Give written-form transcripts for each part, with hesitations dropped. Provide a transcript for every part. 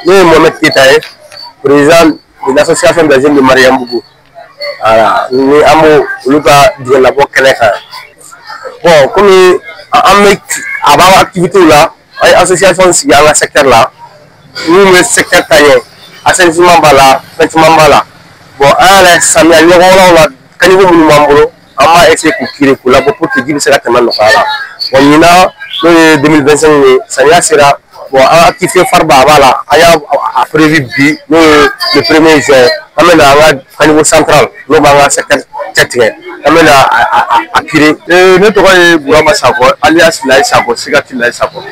Ne Mohamed Keita, président de l'association des jeunes de Mariambougou. Voilà, ni amo luka de la boîte Keneka. Bon, comme on a activité là, l'association si dans le secteur là, nous le secteur taillé, assainissement bala, bâtiment bala. Bon, alors ça m'a lié là, quand nous nous membres, on a essayé de créer pour la pour que dire c'est la tellement locale. Bon, il y a 2025, ça y est, c'est là. Bon, activité Farba, voilà, a prévu le 1er juin, à niveau central, nous avons un secteur tchèque, nous avons à créer. Nous avons Bourama Sako, alias Lai Sako, Sigati Lai Sako.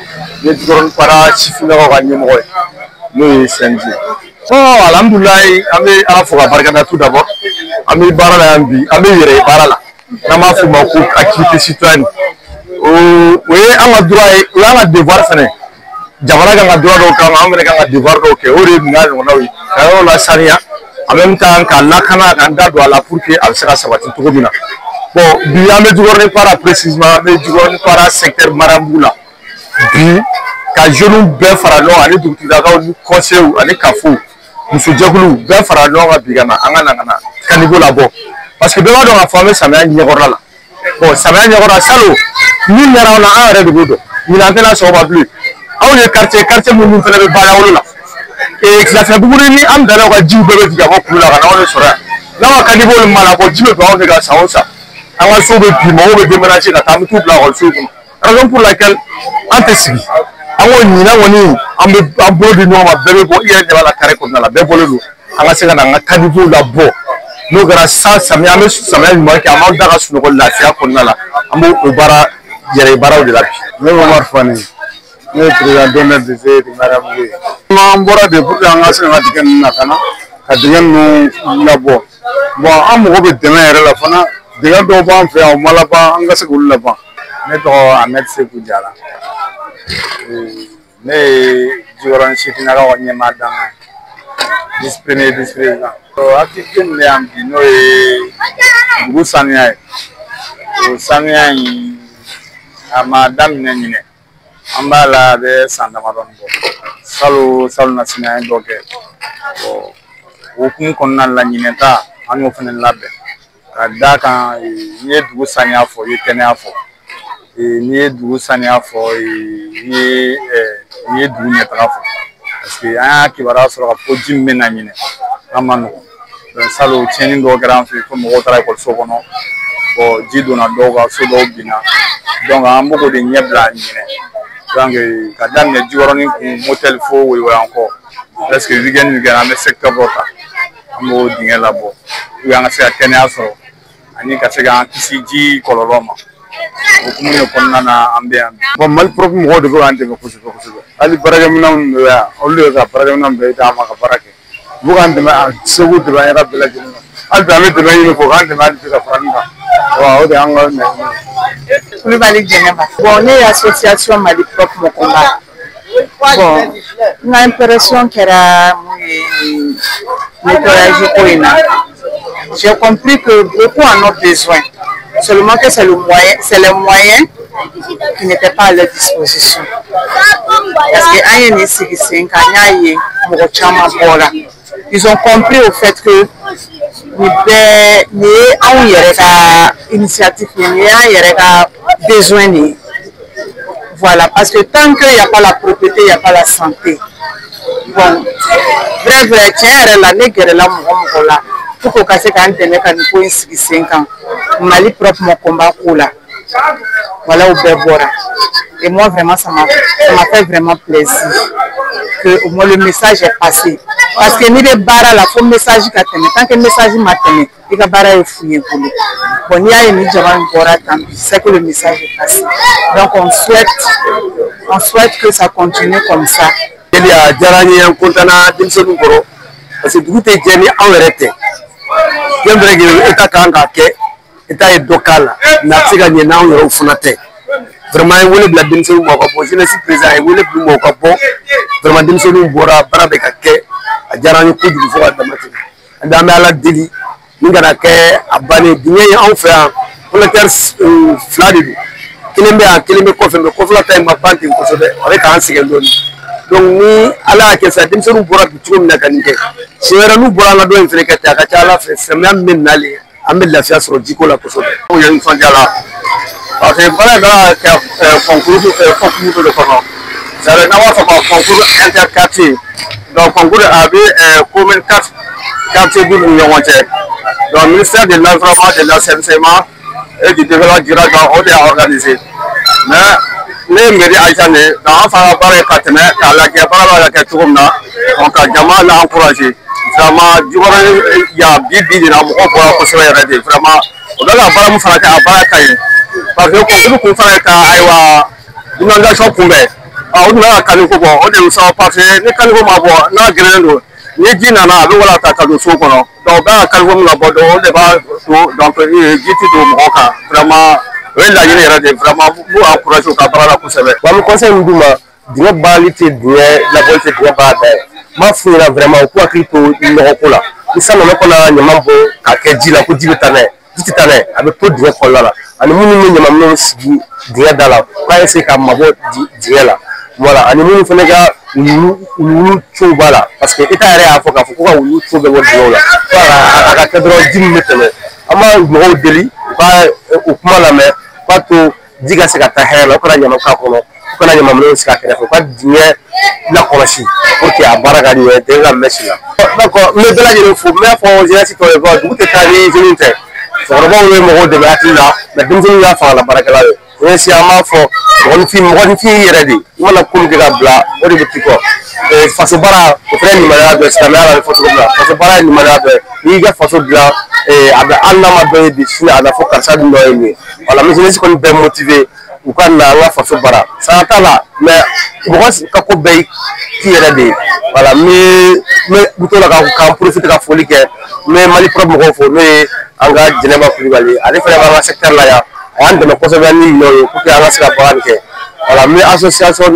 Nous avons para Chifuna Wanimo, nous sommes oh, alhamdoulilah, ami ala foka barkada tout d'abord. Ami barala ambi, ami yere barala. Nama fuma ko activité citoyenne. Oui, on a droit, on a devoir faire. Jamana ka droit do kan amene ka devoir do ke ori ngal wonawi ka la sariya en même temps ka lakana ka da do ala pour que al sera sabati to bina bon bi ame jugorne para précisément be jugorne para secteur Marambula bi ka jeune be faralo ani dugtida ka conseil ani kafou musu jagulu be faralo ka bigana angana ngana kanigo la bo parce que be wa do ka famé samaya nyegorla la bon samaya nyegorla salo ni ngara na arrêt de godo ni l'antenne so ba plus aw ye quartier mun fana be bala wala e la fa buguri ni am dala ko jiw bebe diga ko kula kana wala sura na wa kadi bol mala ko jibe ba on ga saosa awa so be bi mo be déménager ka tam tout la ko so ko raison pour laquelle antesibi awo ni na woni am be abodi no ma bebe bo iye de wala kare ko na la be bololu anga se kana nga kadi bo la bo no gara sa samia me samia mo ke am da ga suno ko lafiya ko na la am o bara yere bara de la bi no Omar Fani ne président d'honneur de Mariambougou. On bora de pour nga se nga digen na kana ka digen no labo bon am ko be dema yere la fana digen do ba am fe o mala ba nga se gulu la ba ne to Ahmed Sekou Diala ne joran chitina ga wonye madanga vice-président to activité ne am di no e bu sanya o sanya madame ne ambala be sanda maron bo salu na sina doke o hukum konna la nyineta anu fene labbe kada kan ye dugu sanya fo ye tene afo ni dugu sanya fo ni dugu nyeta fo parce que aya kibara soro ka po jimme na nyine amano salu cheni do grand fi ko mo tara ko so kono o jidona do ga so do bina donc ambo de nyebla nyine donc kada me jiworoni ku motel fo we encore presque weekend ame secteur bota amo dinga labo ya nga se atene aso ani ka se ga kisi ji kololoma o kumune konna na ambe bon mal propre mo de ko ante ko ko ali barage minam ya ollu ga barage minam be ta ma ka barake bu ga ante ma segu de ba ya bela jino al ba me de ba yino ko ante ma de ka franga wa o de ango ne bon, les associations Mali propre mon combat. Bon, on a l'impression qu'elle a j'ai compris que beaucoup en ont besoin. Seulement que c'est le moyen qui n'était pas à leur disposition. Parce que ils ont compris au fait que initiative, besoin. Voilà, parce que tant qu'il n'y a pas la propriété, il n'y a pas la santé. Bon, vrai, tiens, la nègre là, pour que ça ait 5 ans, Mali propre mon combat là. Voilà au Bébora. Et moi, vraiment, ça m'a fait vraiment plaisir que au moins le message est passé. Parce que ni les barres là, faut message qui tant que le message m'a tenu, il va barrer et fouiller pour lui. Bon, il y a une c'est que le message est passé. Donc on souhaite que ça continue comme ça. Il y a Djarani un contana d'Insonou Goro, parce que tout est gagné en vérité. J'aimerais que l'État Kangake, l'État est local, n'a pas gagné n'a pas au Fonate. Vraiment, il voulait la Dinsonou Mokapo, je ne suis présent, il voulait plus Mokapo, vraiment Dinsonou Bora, Barabekake, à Djarani Kou du Fouad Damati. Dame à la Dili, nous avons abandonné Dîner en fait, pour le terre Fladidu. Kilembe Kofe, mais Kofe la taille m'a pas avec un second. donc ni ala ke sa denmisɛnninw bɔra bi cogo min na ka nin kɛ siɲɛ wɛrɛ n'u bɔra an ka dɔ in fɛnɛ kɛ ten a ka ca ala fɛ samiya min bɛ nalen an bɛ lafiya sɔrɔ jiko la kosɛbɛ. o ye nisɔndiya la parce que baara in kan ka kɛ concours de kɔnɔ c'est à dire n'an b'a fɔ ma concours interquartier donc concours a bɛ commune 4 quartiers du ni ɲɔgɔn cɛ donc ministère de l'environnement de l'assainissement et du développement durable o de y'a organisé mais ne ye mairie agent de ye donc an fana ka baara ye ka tɛmɛ k'a lajɛ baara bɛ ka kɛ cogo min na donc ka jama la encourager vraiment Jikɔrɔni yan bi de la mɔgɔw bɔra kosɛbɛ yɛrɛ de vraiment o bɛ ka baara min fana kɛ a baara ka ɲi parce que concours kun fana ye ka ayiwa inondation kunbɛn o tun bɛ ka kaniko bɔ o de ye sɔrɔ parce que ni kaniko ma bɔ n'a gɛrɛlen don ni ji nana a bɛ wala ta ka don so kɔnɔ donc o bɛ ka kaniko min labɔ donc o de b'a to donc ji tɛ don mɔgɔw kan vraiment o ye laɲini yɛrɛ de vraiment b'u encourager u ka baara la kosɛbɛ. wa an bɛ conseil min d'u ma dingɛ baarali tɛ dingɛ labɔli tɛ dingɛ baara bɛɛ ye n b'a f'u ɲɛna vraiment u k'u hakili to nɔgɔko la ni san nana kɔnɔ ɲaman bɔ ka kɛ ji la ko ji bɛ taa n'a ye ji tɛ taa n'a ye a bɛ to dingɛ kɔnɔna la ani minnu bɛ ɲamanminɛnw sigi dingɛ da la k'a essayer ka mabɔ dingɛ la voilà ani minnu fana ka wulu cow b'a la parce que état yɛrɛ y'a fɔ k'a fɔ ko ka wulu cow bɛ bɔ dingɛw la fo a ka kɛ dɔrɔn ji min bɛ tɛmɛ an b'a mɔgɔw deli u ka o kuma lamɛn k'a to ji ka se ka taa hɛrɛ la u kana ɲaman k'a kɔnɔ u kana ɲamanminɛnw sigi a kɛrɛfɛ u ka dingɛ lakɔlɔsi pour que a baara ka ɲɛ dingɛ ka mɛn si la. d'accord n bɛ bɛɛ lajɛlen fo n b'a fɔ jeunesse tɔw ye dugu tɛ taa ni jeunes tɛ cɛkɔrɔbaw ye mɔgɔw dɛmɛ hakili la mais denmisɛnninw y'a fangala baarakɛla ye o ye si an b'a fɔ mɔgɔninfin yɛrɛ de i mana ko min kɛ ka bila o de bɛ t'i kɔ faso baara o fana ye limaniya dɔ ye silamɛya la a bɛ fɔ cogo min na faso baara ye limaniya dɔ ye n'i y'i ka faso dilan a bɛ hali n'a ma dɔ ye bi sini a bɛ fɔ karisa dun dɔ ye nin ye voilà mais jeunesse kɔni bɛɛ motivé u ka na an ka faso baara sara t'a la mais mɔgɔ ka ko bɛɛ k'i yɛrɛ de ye voilà n bɛ to la k'an profiter ka foli kɛ n bɛ Mali propre mɔgɔw fo n'o ye an ka Jɛnɛba Kulibali ale fana b'an ka secteur la yan a y'an dɛmɛ kosɛbɛ ni minɛnw ye pour que an ka se ka baara nin kɛ voilà n bɛ association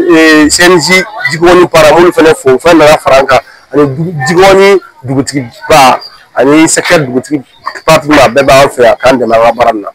CNJ Jikɔrɔni para m'olu fana fo o fana nana fara an kan ani Jikɔrɔni dugutigiba ani secteur dugutigi parti ma bɛɛ b'an fɛ yan k'an dɛmɛ an ka baara nin na.